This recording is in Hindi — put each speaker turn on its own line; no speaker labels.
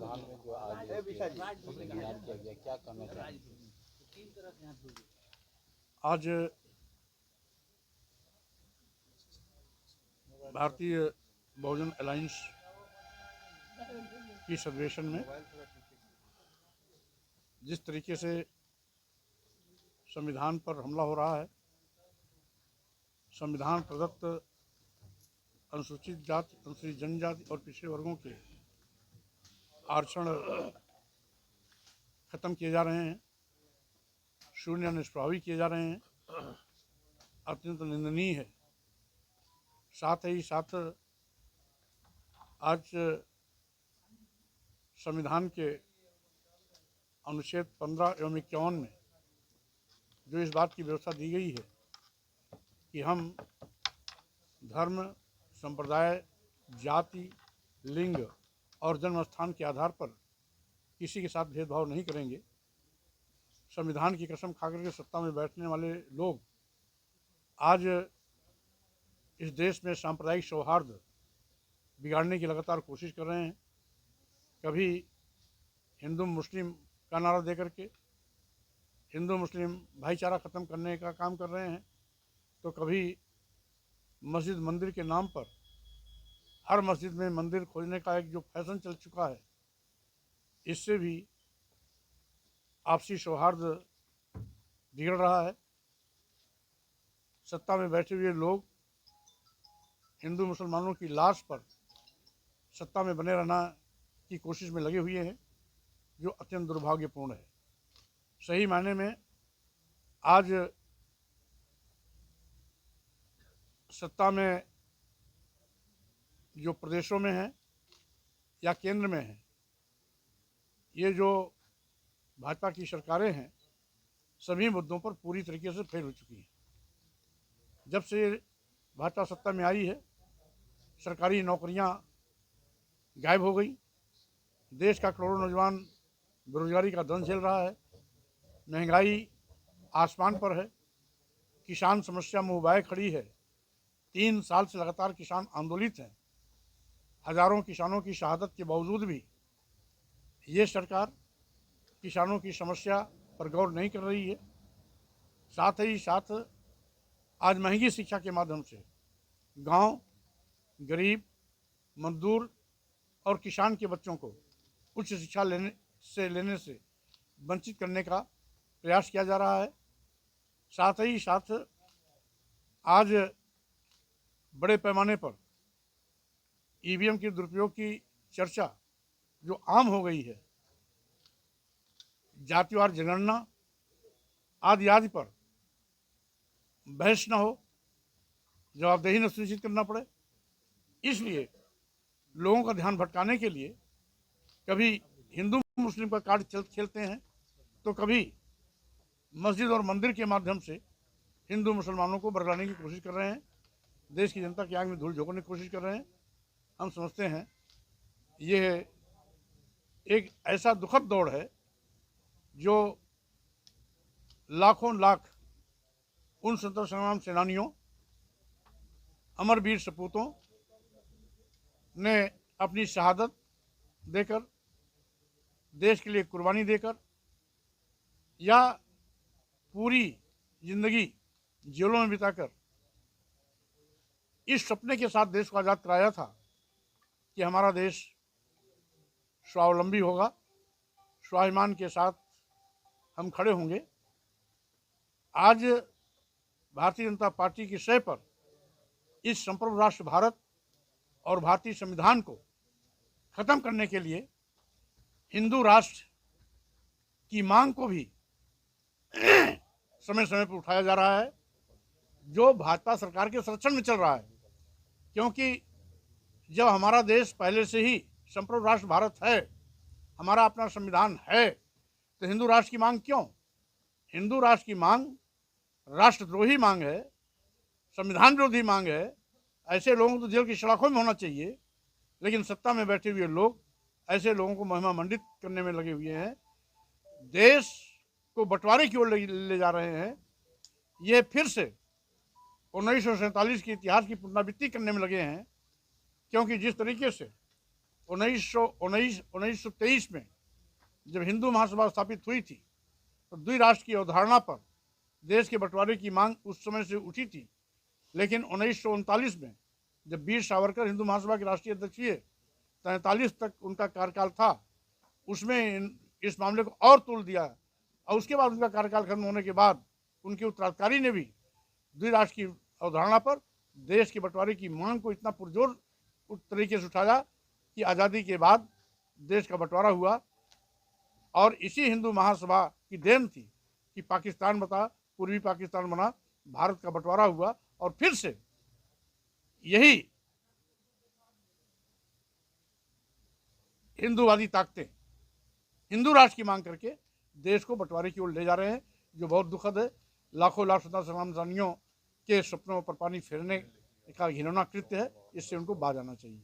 संविधान में जो आज संविधान किया गया, क्या कहना चाहेंगे?
आज भारतीय बहुजन अलायंस की अधिवेशन में जिस तरीके से संविधान पर हमला हो रहा है, संविधान प्रदत्त अनुसूचित जाति, अनुसूचित जनजाति और पिछड़े वर्गों के आरक्षण खत्म किए जा रहे हैं, शून्य निष्प्रभावी किए जा रहे हैं, अत्यंत निंदनीय है। साथ ही साथ आज संविधान के अनुच्छेद 15 एवं 51 में जो इस बात की व्यवस्था दी गई है कि हम धर्म, संप्रदाय, जाति, लिंग और जन्म स्थान के आधार पर किसी के साथ भेदभाव नहीं करेंगे। संविधान की कसम खाकर के सत्ता में बैठने वाले लोग आज इस देश में सांप्रदायिक सौहार्द बिगाड़ने की लगातार कोशिश कर रहे हैं। कभी हिंदू मुस्लिम का नारा दे करके हिंदू मुस्लिम भाईचारा ख़त्म करने का काम कर रहे हैं, तो कभी मस्जिद मंदिर के नाम पर हर मस्जिद में मंदिर खोजने का एक जो फैशन चल चुका है, इससे भी आपसी सौहार्द बिगड़ रहा है। सत्ता में बैठे हुए लोग हिंदू मुसलमानों की लाश पर सत्ता में बने रहना की कोशिश में लगे हुए हैं, जो अत्यंत दुर्भाग्यपूर्ण है। सही मायने में आज सत्ता में जो प्रदेशों में है या केंद्र में है, ये जो भाजपा की सरकारें हैं, सभी मुद्दों पर पूरी तरीके से फेल हो चुकी हैं। जब से भाजपा सत्ता में आई है, सरकारी नौकरियां गायब हो गई, देश का करोड़ों नौजवान बेरोजगारी का दंश झेल रहा है, महंगाई आसमान पर है, किसान समस्या मुँह बाए खड़ी है। 3 साल से लगातार किसान आंदोलित हैं। हजारों किसानों की शहादत के बावजूद भी ये सरकार किसानों की समस्या पर गौर नहीं कर रही है। साथ ही साथ आज महंगी शिक्षा के माध्यम से गांव, गरीब, मजदूर और किसान के बच्चों को उच्च शिक्षा लेने से वंचित करने का प्रयास किया जा रहा है। साथ ही साथ आज बड़े पैमाने पर ईवीएम के दुरुपयोग की चर्चा जो आम हो गई है, जातिवार जनगणना आदि पर बहस न हो, जवाबदेही न सुनिश्चित करना पड़े, इसलिए लोगों का ध्यान भटकाने के लिए कभी हिंदू मुस्लिम का कार्ड खेलते हैं, तो कभी मस्जिद और मंदिर के माध्यम से हिंदू मुसलमानों को बरगलाने की कोशिश कर रहे हैं। देश की जनता की आंख में धूल झोंकने की कोशिश कर रहे हैं। हम समझते हैं ये एक ऐसा दुखद दौड़ है जो लाखों लाख उन स्वतंत्रता संग्राम सेनानियों, अमरवीर सपूतों ने अपनी शहादत देकर, देश के लिए कुर्बानी देकर या पूरी जिंदगी जेलों में बिताकर इस सपने के साथ देश को आज़ाद कराया था कि हमारा देश स्वावलंबी होगा, स्वाभिमान के साथ हम खड़े होंगे। आज भारतीय जनता पार्टी की शय पर इस संप्रभु राष्ट्र भारत और भारतीय संविधान को खत्म करने के लिए हिंदू राष्ट्र की मांग को भी समय समय पर उठाया जा रहा है, जो भाजपा सरकार के संरक्षण में चल रहा है। क्योंकि जब हमारा देश पहले से ही संप्रभु राष्ट्र भारत है, हमारा अपना संविधान है, तो हिंदू राष्ट्र की मांग क्यों? हिंदू राष्ट्र की मांग राष्ट्रद्रोही मांग है, संविधान विरोधी मांग है। ऐसे लोगों को तो जेल की सलाखों में होना चाहिए, लेकिन सत्ता में बैठे हुए लोग ऐसे लोगों को महिमा मंडित करने में लगे हुए हैं, देश को बंटवारे की ओर ले जा रहे हैं। ये फिर से 1947 के इतिहास की पुनरावृत्ति करने में लगे हैं, क्योंकि जिस तरीके से 1923 में जब हिंदू महासभा स्थापित हुई थी तो द्विराष्ट्र की अवधारणा पर देश के बंटवारे की मांग उस समय से उठी थी, लेकिन 1939 में जब वीर सावरकर हिंदू महासभा के राष्ट्रीय अध्यक्ष हुए, 43 तक उनका कार्यकाल था, उसमें इस मामले को और तोल दिया और उसके बाद उनका कार्यकाल खत्म होने के बाद उनके उत्तराधिकारी ने भी द्विराष्ट्र की अवधारणा पर देश के बंटवारे की मांग को इतना पुरजोर तरीके से उठाया कि आज़ादी के बाद देश का बंटवारा हुआ। और इसी हिंदू महासभा की देन थी कि पाकिस्तान पूर्वी पाकिस्तान बना, भारत का बंटवारा हुआ और फिर से यही हिंदूवादी ताकतें हिंदू राष्ट्र की मांग करके देश को बंटवारे की ओर ले जा रहे हैं, जो बहुत दुखद है। लाखों लाख स्वतंत्रता संग्राम सेनानियों के सपनों पर पानी फेरने का घिनौना कृत्य है, इससे उनको बाज आना चाहिए।